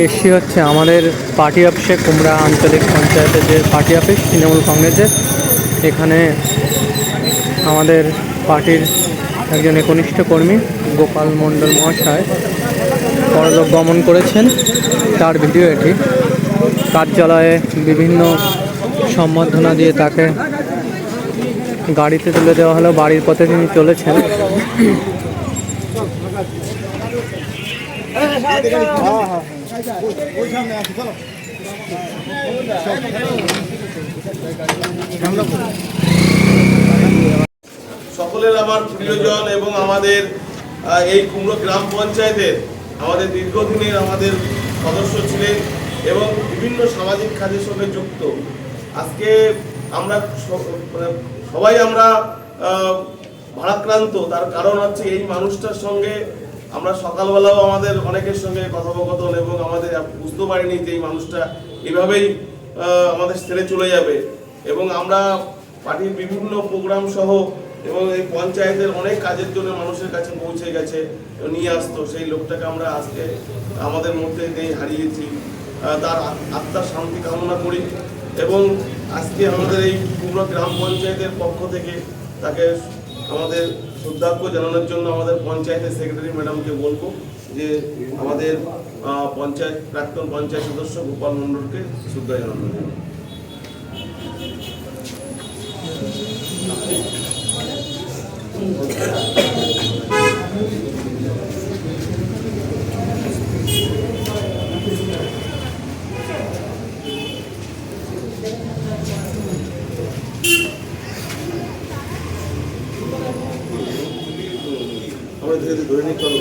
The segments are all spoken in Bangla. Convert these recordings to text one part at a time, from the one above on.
এসছি হচ্ছে আমাদের পার্টি অফিসে, কুমড়া আঞ্চলিক পঞ্চায়েতের যে পার্টি অফিস তৃণমূল কংগ্রেসের। এখানে আমাদের পার্টির একজন একনিষ্ঠ কর্মী গোপাল মণ্ডল মহাশয় পরলোক গমন করেছেন, তার ভিডিও এটি। কার্যালয়ে বিভিন্ন সম্বর্ধনা দিয়ে তাকে গাড়িতে তুলে দেওয়া হলো, বাড়ির পথে তিনি চলেছেন। সকলের আমার প্রিয়জন এবং আমাদের এই কুমড়ো গ্রাম পঞ্চায়েতের আমাদের দীর্ঘদিনের আমাদের সদস্য ছিলেন এবং বিভিন্ন সামাজিক কাজের সঙ্গে যুক্ত। আজকে আমরা সবাই আমরা ভারাক্রান্ত, তার কারণ হচ্ছে এই মানুষটার সঙ্গে আমরা সকালবেলাও আমাদের অনেকের সঙ্গে কথোপকথন এবং আমাদের বুঝতে পারিনি যে এই মানুষটা এভাবেই আমাদের ছেড়ে চলে যাবে। এবং আমরা পার্টির বিভিন্ন প্রোগ্রাম সহ এবং এই পঞ্চায়েতের অনেক কাজের জন্য মানুষের কাছে পৌঁছে গেছে নিয়ে আসতো, সেই লোকটাকে আমরা আজকে আমাদের মধ্যে নেই, হারিয়েছি। তার আত্মার শান্তি কামনা করি এবং আজকে আমাদের এই কুমড়ো গ্রাম পঞ্চায়েতের পক্ষ থেকে তাকে আমাদের শ্রদ্ধার্ঘ্য জানানোর জন্য আমাদের পঞ্চায়েতের সেক্রেটারি ম্যাডামকে বলবো যে আমাদের প্রাক্তন পঞ্চায়েত সদস্য গোপাল মণ্ডলকে শ্রদ্ধা জানানোর জন্য। ধরে নিতে হবে।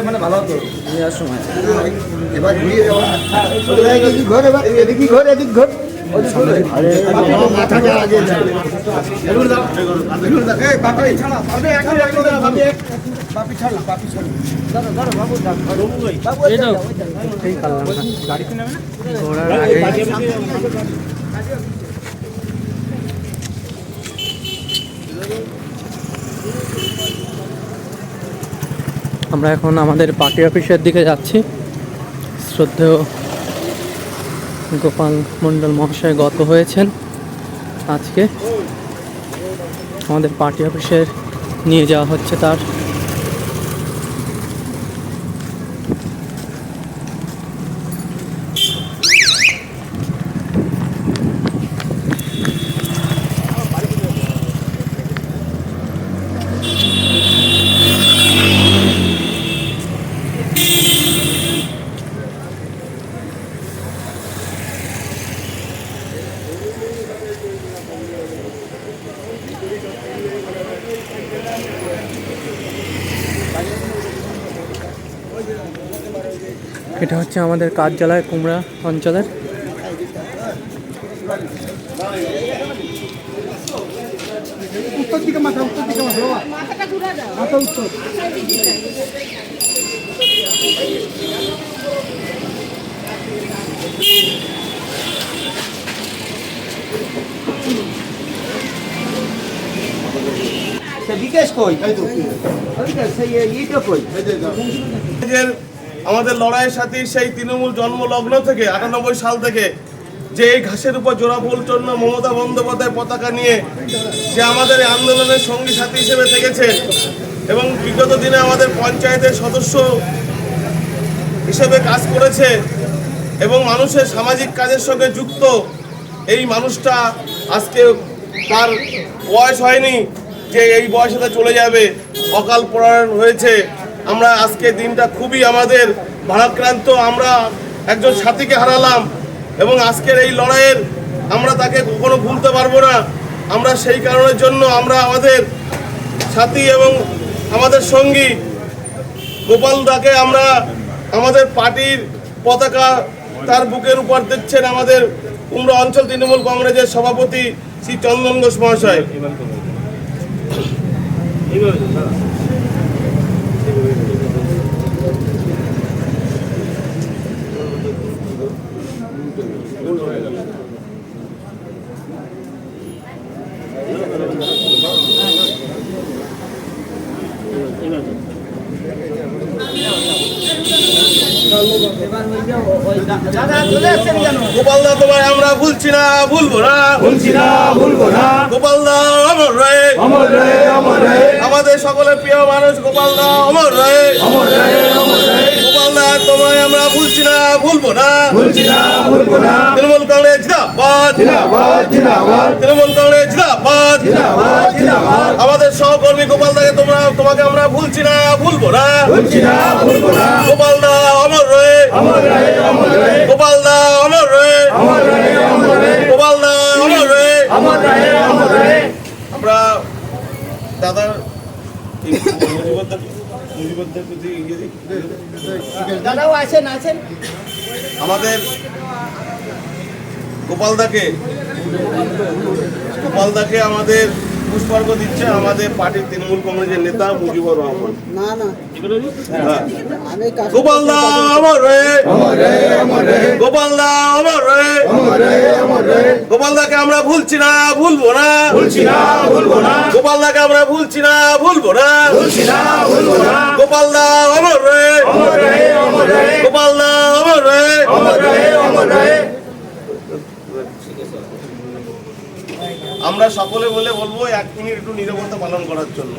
মানে ভালো হতো নেওয়ার সময়। এবার ঘুরিয়ে যাওয়া ঘর, এবার এদিকে ঘর, এদিক ঘর, মাথাটা আগে আমরা এখন আমাদের পার্টি অফিসের দিকে যাচ্ছি। শ্রদ্ধেয় গোপাল মণ্ডল মহাশয় গত হয়েছেন। আজকে আমাদের পার্টি অফিসের নিয়ে যাওয়া হচ্ছে তার। এটা হচ্ছে আমাদের কার্যালয় কুমড়া অঞ্চলের। উত্তর দিকে মাথা, উত্তর দিকে মাথা উত্তর। বিকাশ কই? আমাদের লড়াইয়ের সাথে সেই তৃণমূল জন্মলগ্ন থেকে 98 সাল থেকে যে এই ঘাসের উপর জোড়া ফুল জন্য মমতা বন্দ্যোপাধ্যায় পতাকা নিয়ে যে আমাদের এই আন্দোলনের সঙ্গী সাথী হিসেবে থেকেছে এবং বিগত দিনে আমাদের পঞ্চায়েতের সদস্য হিসেবে কাজ করেছে এবং মানুষের সামাজিক কাজের সঙ্গে যুক্ত এই মানুষটা আজকে তার বয়স হয়নি যে এই বয়সে চলে যাবে, অকাল পরায়ণ হয়েছে। আমরা আজকে দিনটা খুবই আমাদের ভারাক্রান্ত। আমরা একজন সাথীকে হারালাম এবং আজকের এই লড়াইয়ের আমরা তাকে কখনো ভুলতে পারবো না। আমরা সেই কারণের জন্য আমরা আমাদের সাথী এবং আমাদের সঙ্গী গোপাল দাকে আমরা আমাদের পার্টির পতাকা তার বুকের উপর দিচ্ছেন আমাদের কুমড়া অঞ্চল তৃণমূল কংগ্রেসের সভাপতি শ্রী চন্দন ঘোষ মহাশয়, গোপালদা তোমায় আমরা ভুলছি না, ভুলবো না, গোপালদা অমর রয়ে, আমাদের সকলের প্রিয় মানুষ গোপালদা অমর রয়ে, গোপালদা তোমায় আমরা ভুলছি না, ভুলবো না, তৃণমূল কংগ্রেস জিন্দাবাদ, তৃণমূল কংগ্রেস জিন্দাবাদ। আমাদের সহকর্মী গোপালদাকে তোমাকে আমরা ভুলছি না, ভুলবো না, গোপালদা অমর রয়ে, গোপালদা অমর রয়ে, গোপালদা অমর রয়ে। আমরা দাদার দাদাও আছেন আমাদের গোপালদাকে আমাদের পুষ্পার্ঘ দিচ্ছে আমাদের পার্টির তৃণমূল কংগ্রেসের নেতা মুজিবুর রহমান। না না হ্যাঁ। আমি গোপালদা অমর রয়ে, গোপালদা অমর রয়ে, গোপালদাকে আমরা ভুলছি না, ভুলবো না, গোপালদাকে আমরা ভুলছি না, ভুলবো না, গোপালদা অমর রয়ে, গোপালদা অমর রয়ে। আমরা সকলে বলে বলবো 1 মিনিট একটু নীরবতা পালন করার জন্য।